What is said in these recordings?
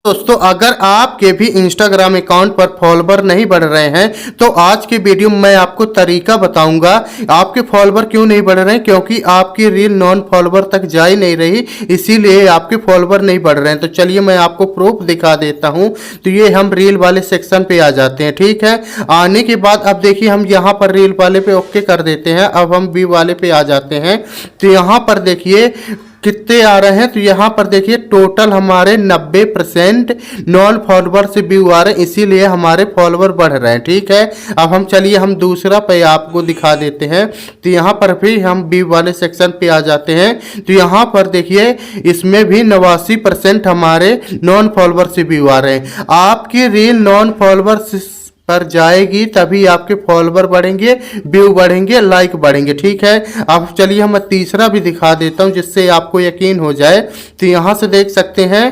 दोस्तों अगर आपके भी इंस्टाग्राम अकाउंट पर फॉलोवर नहीं बढ़ रहे हैं तो आज के वीडियो में मैं आपको तरीका बताऊंगा आपके फॉलोवर क्यों नहीं बढ़ रहे हैं। क्योंकि आपकी रील नॉन फॉलोवर तक जा ही नहीं रही, इसीलिए आपके फॉलोवर नहीं बढ़ रहे हैं। तो चलिए मैं आपको प्रूफ दिखा देता हूं। तो ये हम रील वाले सेक्शन पे आ जाते हैं, ठीक है। आने के बाद अब देखिए हम यहाँ पर रील वाले पे ओके कर देते हैं। अब हम व्यू वाले पे आ जाते हैं। तो यहाँ पर देखिए कितने आ रहे हैं। तो यहाँ पर देखिए टोटल हमारे 90% नॉन फॉलोवर से व्यू आ रहे हैं, इसीलिए हमारे फॉलोवर बढ़ रहे हैं, ठीक है। अब हम चलिए हम दूसरा पे आपको दिखा देते हैं। तो यहाँ पर भी हम व्यू वाले सेक्शन पे आ जाते हैं। तो यहाँ पर देखिए इसमें भी 89% हमारे नॉन फॉलोवर से व्यू आ रहे हैं। आपकी रील नॉन फॉलोवर पर जाएगी तभी आपके फॉलोवर बढ़ेंगे, व्यू बढ़ेंगे, लाइक बढ़ेंगे, ठीक है। अब चलिए हम तीसरा भी दिखा देता हूं जिससे आपको यकीन हो जाए। तो यहां से देख सकते हैं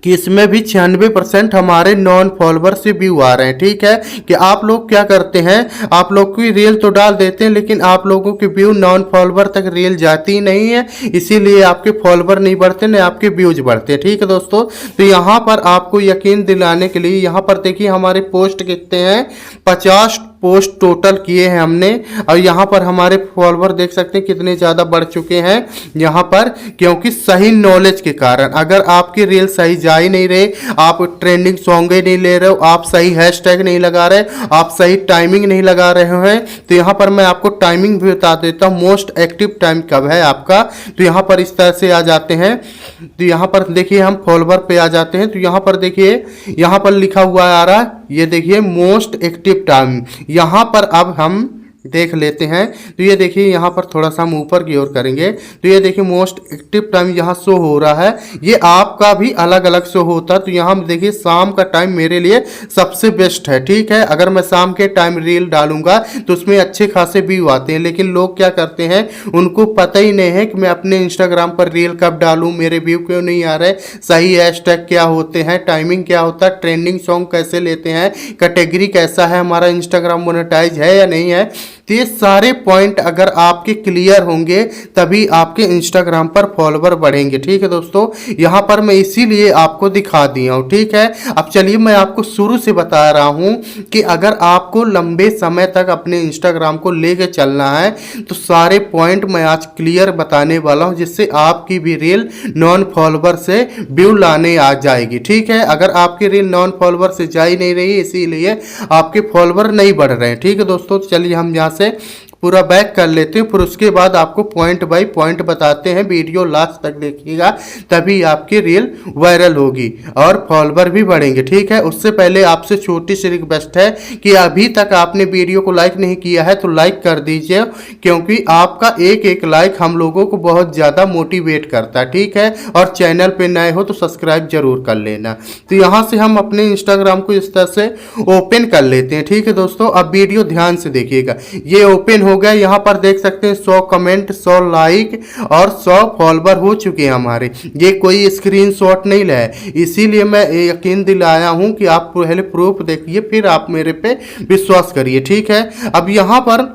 कि इसमें भी 96% हमारे नॉन फॉलोवर से व्यू आ रहे हैं, ठीक है। कि आप लोग क्या करते हैं, आप लोग की रील तो डाल देते हैं लेकिन आप लोगों के व्यू नॉन फॉलोवर तक रील जाती ही नहीं है, इसीलिए आपके फॉलोवर नहीं बढ़ते न आपके व्यूज बढ़ते हैं, ठीक है दोस्तों। तो यहाँ पर आपको यकीन दिलाने के लिए यहाँ पर देखिए हमारे पोस्ट कितने हैं, 50 पोस्ट टोटल किए हैं हमने। और यहाँ पर हमारे फॉलोवर देख सकते हैं कितने ज़्यादा बढ़ चुके हैं यहाँ पर, क्योंकि सही नॉलेज के कारण। अगर आपकी रील सही जा ही नहीं रहे, आप ट्रेंडिंग सॉन्ग ही नहीं ले रहे हो, आप सही हैशटैग नहीं लगा रहे, आप सही टाइमिंग नहीं लगा रहे हैं, तो यहाँ पर मैं आपको टाइमिंग भी बता देता हूँ। मोस्ट एक्टिव टाइम कब है आपका, तो यहाँ पर इस तरह से आ जाते हैं। तो यहाँ पर देखिए हम फॉलोवर पे आ जाते हैं। तो यहाँ पर देखिए यहाँ पर लिखा हुआ आ रहा है, ये देखिए मोस्ट एक्टिव टाइम। यहाँ पर अब हम देख लेते हैं। तो ये देखिए यहाँ पर थोड़ा सा हम ऊपर की ओर करेंगे तो ये देखिए मोस्ट एक्टिव टाइम यहाँ शो हो रहा है। ये आपका भी अलग अलग शो होता है। तो यहाँ देखिए शाम का टाइम मेरे लिए सबसे बेस्ट है, ठीक है। अगर मैं शाम के टाइम रील डालूंगा तो उसमें अच्छे खासे व्यू आते हैं, लेकिन लोग क्या करते हैं, उनको पता ही नहीं है कि मैं अपने इंस्टाग्राम पर रील कब डालूं, मेरे व्यू क्यों नहीं आ रहे, सही हैशटैग क्या होते हैं, टाइमिंग क्या होता है, ट्रेंडिंग सॉन्ग कैसे लेते हैं, कैटेगरी कैसा है, हमारा इंस्टाग्राम मोनेटाइज है या नहीं है। तो ये सारे पॉइंट अगर आपके क्लियर होंगे तभी आपके इंस्टाग्राम पर फॉलोवर बढ़ेंगे, ठीक है दोस्तों। यहाँ पर मैं इसीलिए आपको दिखा दिया हूँ, ठीक है। अब चलिए मैं आपको शुरू से बता रहा हूँ कि अगर आपको लंबे समय तक अपने इंस्टाग्राम को लेके चलना है तो सारे पॉइंट मैं आज क्लियर बताने वाला हूँ, जिससे आपकी भी रील नॉन फॉलोवर से व्यू लाने आ जाएगी, ठीक है। अगर आपकी रील नॉन फॉलोवर से जा ही नहीं रही, इसीलिए आपके फॉलोवर नहीं बढ़ रहे हैं, ठीक है दोस्तों। तो चलिए हम यहाँ से पूरा बैक कर लेते हैं, फिर उसके बाद आपको पॉइंट बाय पॉइंट बताते हैं। वीडियो लास्ट तक देखिएगा तभी आपकी रील वायरल होगी और फॉलोवर भी बढ़ेंगे, ठीक है। उससे पहले आपसे छोटी सी रिक्वेस्ट है कि अभी तक आपने वीडियो को लाइक नहीं किया है तो लाइक कर दीजिए, क्योंकि आपका एक एक लाइक हम लोगों को बहुत ज़्यादा मोटिवेट करता है, ठीक है। और चैनल पे नए हो तो सब्सक्राइब जरूर कर लेना। तो यहाँ से हम अपने इंस्टाग्राम को इस तरह से ओपन कर लेते हैं, ठीक है दोस्तों। अब वीडियो ध्यान से देखिएगा, ये ओपन हो गया। यहाँ पर देख सकते हैं 100 कमेंट, 100 लाइक और 100 फॉलोवर हो चुके हैं हमारे। ये कोई स्क्रीनशॉट नहीं लिया है, इसीलिए मैं यकीन दिलाया हूँ कि आप पहले प्रूफ देखिए फिर आप मेरे पे विश्वास करिए, ठीक है। अब यहाँ पर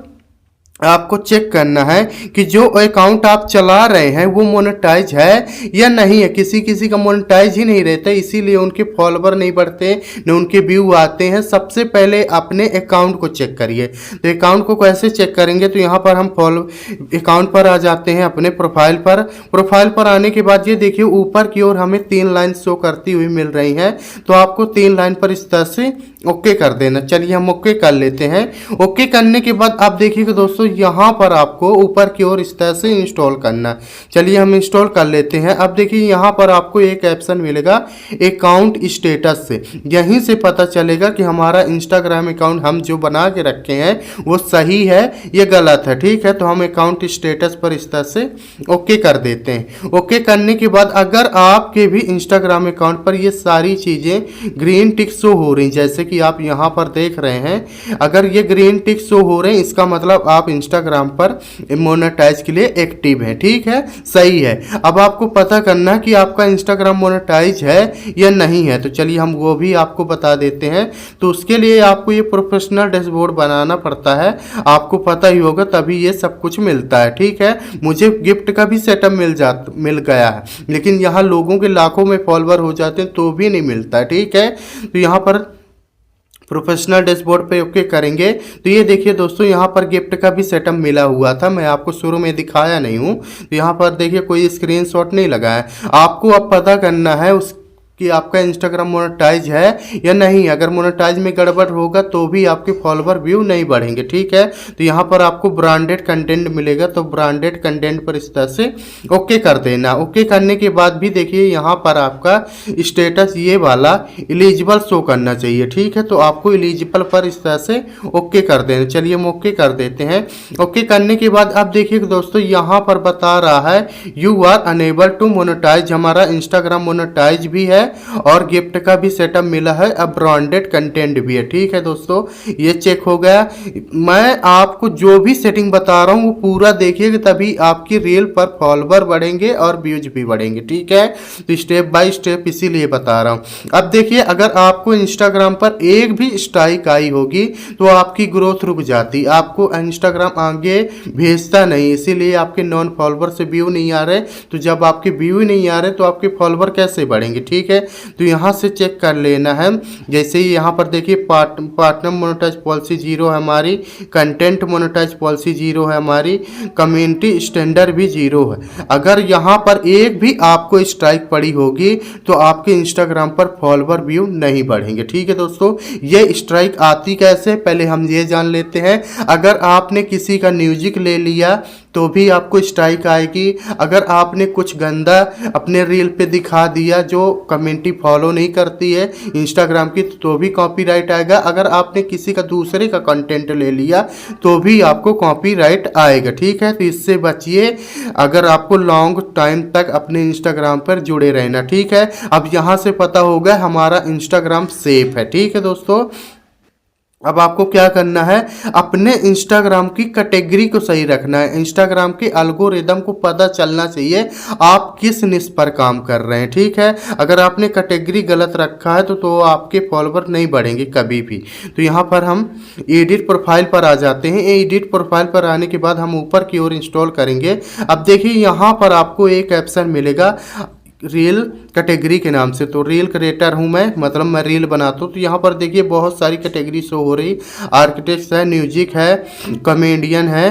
आपको चेक करना है कि जो अकाउंट आप चला रहे हैं वो मोनेटाइज है या नहीं है। किसी किसी का मोनेटाइज ही नहीं रहता, इसीलिए उनके फॉलोवर नहीं बढ़ते न उनके व्यू आते हैं। सबसे पहले अपने अकाउंट को चेक करिए। तो अकाउंट को कैसे चेक करेंगे, तो यहाँ पर हम अकाउंट पर आ जाते हैं, अपने प्रोफाइल पर। प्रोफाइल पर आने के बाद ये देखिए ऊपर की ओर हमें 3 लाइन शो करती हुई मिल रही हैं। तो आपको 3 लाइन पर इस तरह से ओके कर देना। चलिए हम ओके कर लेते हैं। ओके करने के बाद आप देखिएगा दोस्तों यहाँ पर आपको ऊपर की ओर इस तरह से इंस्टॉल करना। चलिए हम इंस्टॉल कर लेते हैं। अब देखिए यहाँ पर आपको एक ऑप्शन मिलेगा अकाउंट स्टेटस से। यहीं से पता चलेगा कि हमारा इंस्टाग्राम अकाउंट हम जो बना के रखे हैं वो सही है या गलत है, ठीक है। तो हम अकाउंट स्टेटस पर इस तरह से ओके कर देते हैं। ओके करने के बाद अगर आपके भी इंस्टाग्राम अकाउंट पर ये सारी चीज़ें ग्रीन टिक शो हो रही, जैसे कि आप यहाँ पर देख रहे हैं, अगर ये ग्रीन टिक शो हो रहे हैं इसका मतलब आप इंस्टाग्राम पर मोनेटाइज के लिए एक्टिव हैं। ठीक है, सही है। अब आपको पता करना है कि आपका इंस्टाग्राम मोनेटाइज है या नहीं है, तो चलिए हम वो भी आपको बता देते हैं। तो उसके लिए आपको ये प्रोफेशनल डैशबोर्ड बनाना पड़ता है, आपको पता ही होगा, तभी ये सब कुछ मिलता है। ठीक है, मुझे गिफ्ट का भी सेटअप मिल गया है, लेकिन यहाँ लोगों के लाखों में फॉलोवर हो जाते हैं तो भी नहीं मिलता है। ठीक है, तो यहाँ पर प्रोफेशनल डैशबोर्ड पे ओके करेंगे तो ये देखिए दोस्तों, यहाँ पर गिफ्ट का भी सेटअप मिला हुआ था, मैं आपको शुरू में दिखाया नहीं हूँ। तो यहाँ पर देखिए कोई स्क्रीनशॉट नहीं लगा है। आपको अब पता करना है उस कि आपका इंस्टाग्राम मोनेटाइज है या नहीं। अगर मोनेटाइज में गड़बड़ होगा तो भी आपके फॉलोवर व्यू नहीं बढ़ेंगे। ठीक है, तो यहाँ पर आपको ब्रांडेड कंटेंट मिलेगा, तो ब्रांडेड कंटेंट पर इस तरह से ओके कर देना। ओके करने के बाद भी देखिए यहाँ पर आपका स्टेटस ये वाला एलिजिबल शो करना चाहिए। ठीक है, तो आपको एलिजिबल पर इस तरह से ओके कर देना। चलिए हम ओके कर देते हैं। ओके करने के बाद अब देखिए दोस्तों, यहाँ पर बता रहा है you are enable to monetise. हमारा इंस्टाग्राम मोनेटाइज भी है और गिफ्ट का भी सेटअप मिला है, अब ब्रांडेड कंटेंट भी है। ठीक है दोस्तों, ये चेक हो गया। मैं आपको जो भी सेटिंग बता रहा हूँ वो पूरा देखिएगा, तभी आपकी रील पर फॉलोवर बढ़ेंगे और व्यूज भी बढ़ेंगे। ठीक है, तो स्टेप बाय स्टेप इसीलिए बता रहा हूँ। अब देखिए, अगर आपको इंस्टाग्राम पर एक भी स्ट्राइक आई होगी तो आपकी ग्रोथ रुक जाती, आपको इंस्टाग्राम आगे भेजता नहीं, इसीलिए आपके नॉन फॉलोवर से व्यू नहीं आ रहे। तो जब आपके व्यू नहीं आ रहे तो आपके फॉलोवर कैसे बढ़ेंगे। ठीक है, तो यहाँ से चेक कर लेना है। जैसे ही यहाँ पर देखिए पार्टनर मोनेटाइज पॉलिसी 0 है हमारी, कंटेंट मोनेटाइज पॉलिसी 0 है हमारी, कम्युनिटी स्टैंडर्ड भी 0 है। अगर यहाँ पर एक भी आपको स्ट्राइक पड़ी होगी तो आपके इंस्टाग्राम पर फॉलोवर व्यू नहीं बढ़ेंगे। ठीक है दोस्तों, ये स्ट्राइक आती कैसे पहले हम ये जान लेते हैं। अगर आपने किसी का म्यूजिक ले लिया तो भी आपको स्ट्राइक आएगी। अगर आपने कुछ गंदा अपने रील पे दिखा दिया जो कम्युनिटी फॉलो नहीं करती है इंस्टाग्राम की, तो भी कॉपीराइट आएगा। अगर आपने किसी का दूसरे का कंटेंट ले लिया तो भी आपको कॉपीराइट आएगा। ठीक है, तो इससे बचिए अगर आपको लॉन्ग टाइम तक अपने इंस्टाग्राम पर जुड़े रहना। ठीक है, अब यहाँ से पता होगा हमारा इंस्टाग्राम सेफ है। ठीक है दोस्तों, अब आपको क्या करना है, अपने इंस्टाग्राम की कैटेगरी को सही रखना है। इंस्टाग्राम के एल्गोरिदम को पता चलना चाहिए आप किस निश पर काम कर रहे हैं। ठीक है, अगर आपने कैटेगरी गलत रखा है तो आपके फॉलोवर नहीं बढ़ेंगे कभी भी। तो यहाँ पर हम एडिट प्रोफाइल पर आ जाते हैं। एडिट प्रोफाइल पर आने के बाद हम ऊपर की ओर इंस्टॉल करेंगे। अब देखिए यहाँ पर आपको एक ऑप्शन मिलेगा रील कैटेगरी के नाम से। तो रील क्रिएटर हूँ मैं, मतलब मैं रील बनाता हूँ। तो यहाँ पर देखिए बहुत सारी कैटेगरी शो हो रही, आर्किटेक्ट है, म्यूजिक है, कॉमेडियन है,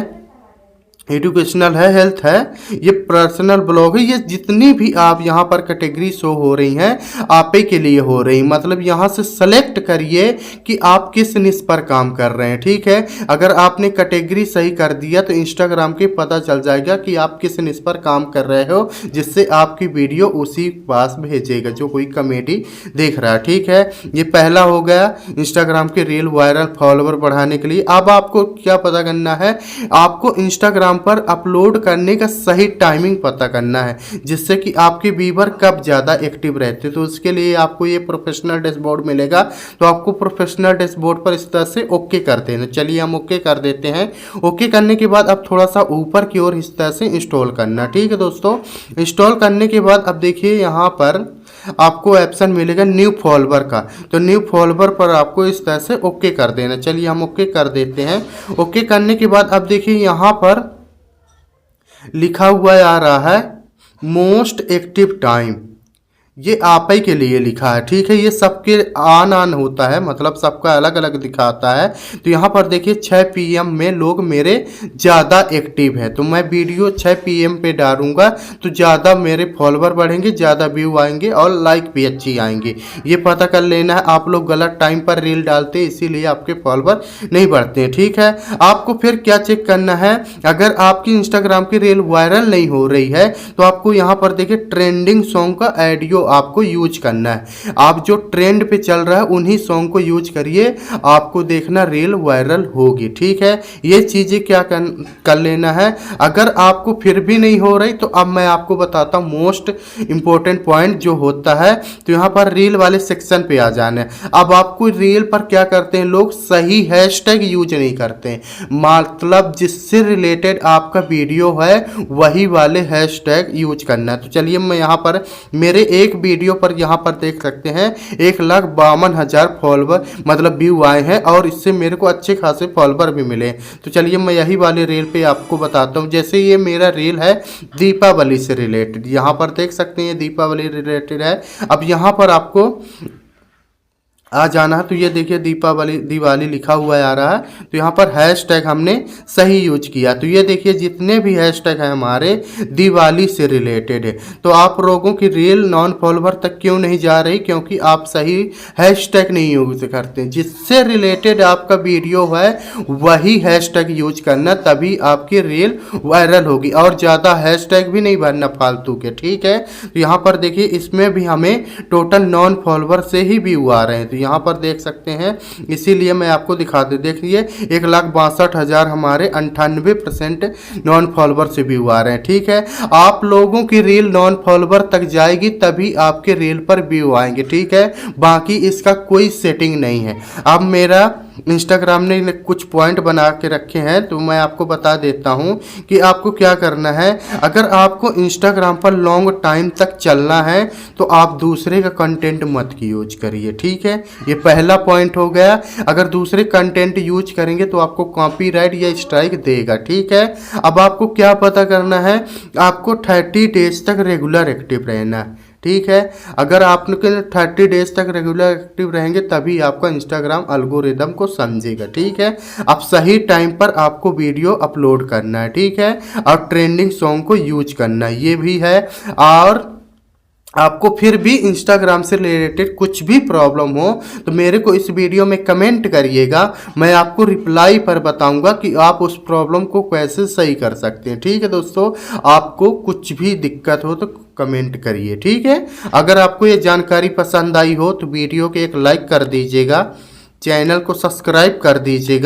एजुकेशनल है, हेल्थ है, ये पर्सनल ब्लॉग है। ये जितनी भी आप यहाँ पर कैटेगरी शो हो रही हैं आप ही के लिए हो रही, मतलब यहाँ से सेलेक्ट करिए कि आप किस निश पर काम कर रहे हैं। ठीक है, अगर आपने कैटेगरी सही कर दिया तो इंस्टाग्राम के पता चल जाएगा कि आप किस निश पर काम कर रहे हो, जिससे आपकी वीडियो उसी पास भेजेगा जो कोई कॉमेडी देख रहा है। ठीक है, ये पहला हो गया इंस्टाग्राम के रील वायरल फॉलोवर बढ़ाने के लिए। अब आपको क्या पता करना है, आपको इंस्टाग्राम पर अपलोड करने का सही टाइमिंग पता करना है, जिससे कि आपके व्यूअर कब ज़्यादा एक्टिव रहते हैं। तो उसके लिए आपको ये प्रोफेशनल डैशबोर्ड मिलेगा, तो आपको प्रोफेशनल डैशबोर्ड पर इस तरह से ओके कर देना। चलिए हम ओके कर देते हैं। ओके करने के बाद अब थोड़ा सा ऊपर की ओर इस तरह से इंस्टॉल करना। ठीक है दोस्तों, इंस्टॉल करने के बाद अब देखिए यहाँ पर आपको ऑप्शन मिलेगा न्यू फॉलोवर का, तो न्यू फॉलोवर पर आपको इस तरह से ओके कर देना। चलिए हम ओके कर देते हैं। ओके करने के बाद अब देखिए यहाँ पर लिखा हुआ आ रहा है मोस्ट एक्टिव टाइम, ये आप ही के लिए लिखा है। ठीक है, ये सबके ऑन होता है, मतलब सबका अलग अलग दिखाता है। तो यहाँ पर देखिए 6 PM में लोग मेरे ज़्यादा एक्टिव है, तो मैं वीडियो 6 PM पे डालूंगा तो ज़्यादा मेरे फॉलोवर बढ़ेंगे, ज़्यादा व्यू आएंगे और लाइक भी अच्छी आएंगी। ये पता कर लेना है। आप लोग गलत टाइम पर रील डालते हैं इसीलिए आपके फॉलोवर नहीं बढ़ते हैं। ठीक है, आपको फिर क्या चेक करना है, अगर आपकी इंस्टाग्राम की रील वायरल नहीं हो रही है तो आपको यहाँ पर देखिए ट्रेंडिंग सॉन्ग का ऑडियो जो आपको यूज करना है। आप जो ट्रेंड पे चल रहा है उन्हीं सॉन्ग को यूज करिए, आपको देखना रील वायरल होगी। ठीक है, ये चीज़ें क्या कर लेना है। अगर आपको फिर भी नहीं हो रही तो अब मैं आपको बताता हूँ मोस्ट इंपॉर्टेंट पॉइंट जो होता है। तो यहाँ पर रील वाले सेक्शन पे आ जाना है। अब आपको रील पर क्या करते हैं लोग, सही हैशटैग यूज नहीं करते हैं, मतलब जिससे रिलेटेड आपका वीडियो है वही वाले हैशटैग यूज करना है। तो चलिए मैं यहाँ पर मेरे एक वीडियो पर यहाँ पर देख सकते हैं 1,52,000 फॉलोवर मतलब व्यू आए हैं और इससे मेरे को अच्छे खासे फॉलोवर भी मिले। तो चलिए मैं यही वाले रील पे आपको बताता हूँ। जैसे ये मेरा रील है दीपावली से रिलेटेड, यहाँ पर देख सकते हैं दीपावली रिलेटेड है। अब यहाँ पर आपको आ जाना है। तो ये देखिए दिवाली लिखा हुआ आ रहा है। तो यहाँ पर हैशटैग हमने सही यूज किया। तो ये देखिए जितने भी हैशटैग हैं हमारे दिवाली से रिलेटेड है। तो आप लोगों की रील नॉन फॉलोवर तक क्यों नहीं जा रही, क्योंकि आप सही हैशटैग नहीं यूज करते। जिससे रिलेटेड आपका वीडियो है वही हैशटैग यूज करना, तभी आपकी रील वायरल होगी। और ज़्यादा हैशटैग भी नहीं भरना फालतू के। ठीक है, तो यहाँ पर देखिए इसमें भी हमें टोटल नॉन फॉलोवर से ही व्यू आ रहे हैं। तो यहाँ पर देख सकते हैं, इसीलिए मैं आपको दिखा दे। देखिए 1,62,000 हमारे 98% नॉन फॉलोवर से व्यू आ रहे हैं। ठीक है, आप लोगों की रील नॉन फॉलोवर तक जाएगी तभी आपके रील पर व्यू आएंगे। ठीक है, बाकी इसका कोई सेटिंग नहीं है। अब मेरा इंस्टाग्राम ने कुछ पॉइंट बना के रखे हैं, तो मैं आपको बता देता हूं कि आपको क्या करना है। अगर आपको इंस्टाग्राम पर लॉन्ग टाइम तक चलना है तो आप दूसरे का कंटेंट मत की यूज करिए। ठीक है, ये पहला पॉइंट हो गया। अगर दूसरे कंटेंट यूज करेंगे तो आपको कॉपीराइट या स्ट्राइक देगा। ठीक है, अब आपको क्या पता करना है, आपको 30 डेज तक रेगुलर एक्टिव रहना है। ठीक है, अगर आप 30 डेज तक रेगुलर एक्टिव रहेंगे तभी आपका इंस्टाग्राम एल्गोरिदम को समझेगा। ठीक है, अब सही टाइम पर आपको वीडियो अपलोड करना है। ठीक है, और ट्रेंडिंग सॉन्ग को यूज करना है, ये भी है। और आपको फिर भी इंस्टाग्राम से रिलेटेड कुछ भी प्रॉब्लम हो तो मेरे को इस वीडियो में कमेंट करिएगा, मैं आपको रिप्लाई पर बताऊंगा कि आप उस प्रॉब्लम को कैसे सही कर सकते हैं। ठीक है दोस्तों, आपको कुछ भी दिक्कत हो तो कमेंट करिए। ठीक है, अगर आपको ये जानकारी पसंद आई हो तो वीडियो के एक लाइक कर दीजिएगा, चैनल को सब्सक्राइब कर दीजिएगा।